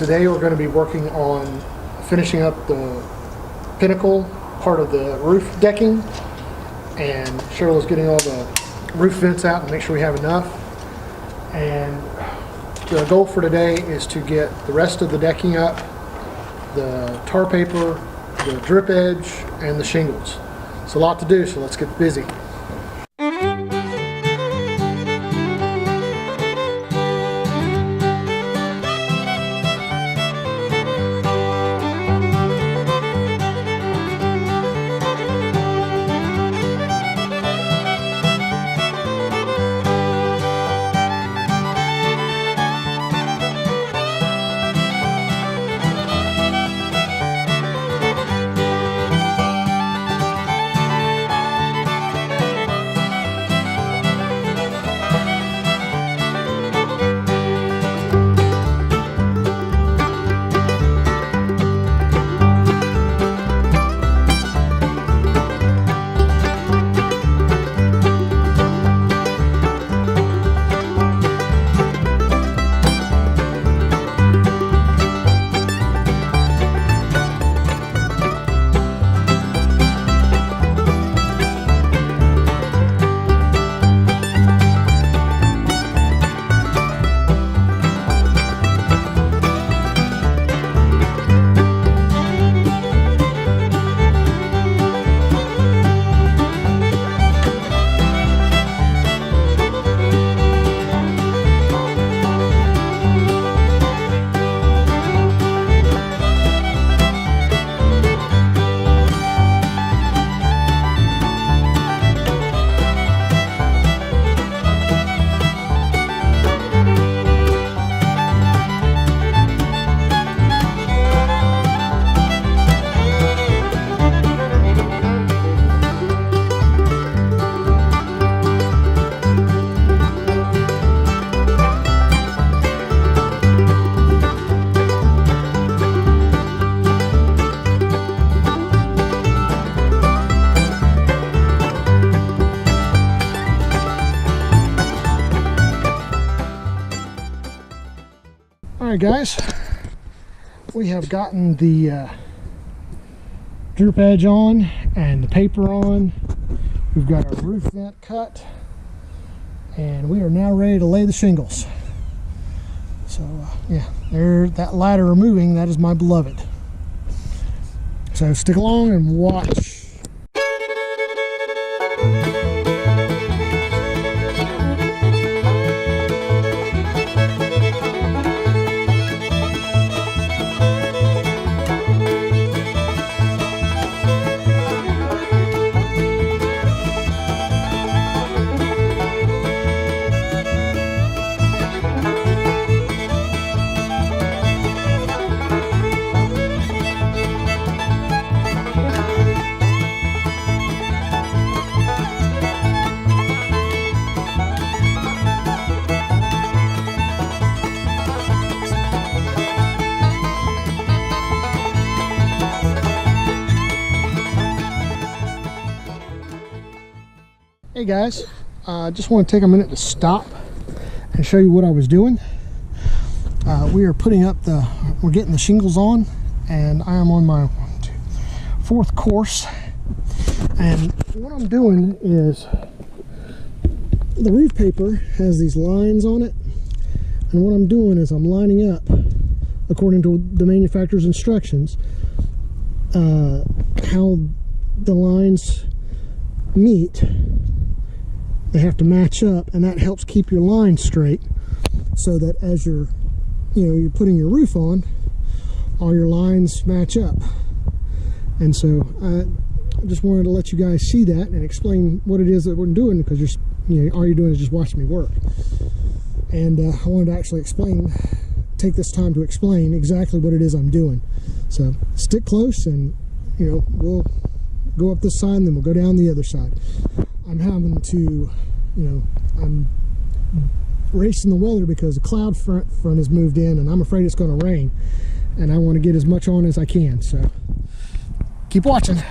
Today we're going to be working on finishing up the pinnacle part of the roof decking, and Cheryl's getting all the roof vents out and make sure we have enough. And the goal for today is to get the rest of the decking up, the tar paper, the drip edge, and the shingles. It's a lot to do, so let's get busy. Alright guys, we have gotten the drip edge on and the paper on. We've got our roof vent cut, and we are now ready to lay the shingles. So yeah, there, that ladder removing, that is my beloved. So stick along and watch. Hey guys, I just want to take a minute to stop and show you what I was doing. We are we're getting the shingles on, and I am on my fourth course. And what I'm doing is, the roof paper has these lines on it, and what I'm doing is I'm lining up according to the manufacturer's instructions how the lines meet. They have to match up, and that helps keep your line straight, so that as you're putting your roof on, all your lines match up. And so I just wanted to let you guys see that and explain what it is that we're doing, because all you're doing is just watching me work. And I wanted to actually take this time to explain exactly what it is I'm doing. So stick close, and we'll go up this side, and then we'll go down the other side. I'm having to, I'm racing the weather because the cloud front has moved in, and I'm afraid it's going to rain, and I want to get as much on as I can. So keep watching.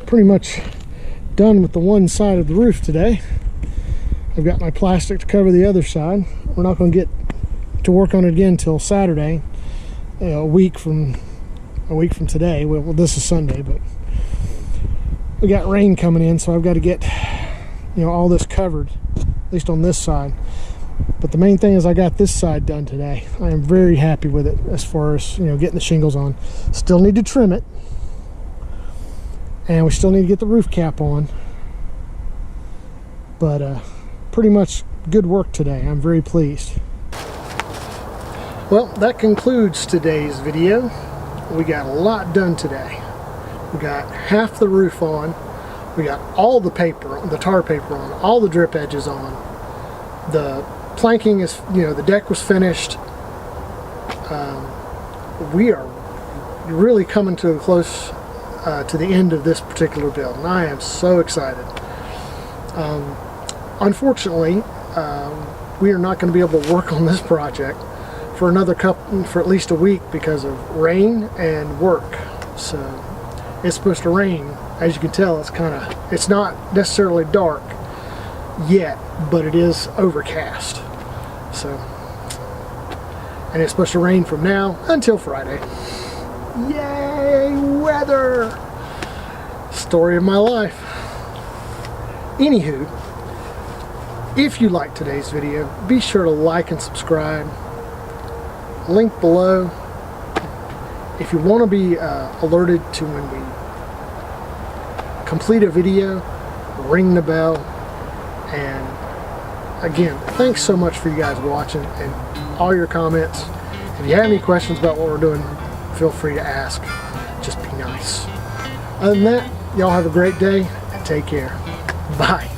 pretty much done with the one side of the roof today. I've got my plastic to cover the other side. We're not going to get to work on it again until Saturday, a week from today. Well, this is Sunday, but we got rain coming in, so I've got to get all this covered, at least on this side. But the main thing is I got this side done today. I am very happy with it as far as getting the shingles on. Still need to trim it, and we still need to get the roof cap on, but pretty much good work today. I'm very pleased. Well, that concludes today's video. We got a lot done today. We got half the roof on. We got all the paper, the tar paper on, all the drip edges on. The planking is, the deck was finished. We are really coming to close to the end of this particular build, and I am so excited. Unfortunately, we are not going to be able to work on this project for at least a week because of rain and work. So it's supposed to rain. As you can tell, it's not necessarily dark yet, but it is overcast. So, and it's supposed to rain from now until Friday. Yay, weather! Story of my life. Anywho, if you liked today's video, be sure to like and subscribe. Link below. If you want to be alerted to when we complete a video, ring the bell. And again, thanks so much for you guys watching and all your comments. If you have any questions about what we're doing, feel free to ask. Just be nice. Other than that, y'all have a great day and take care. Bye.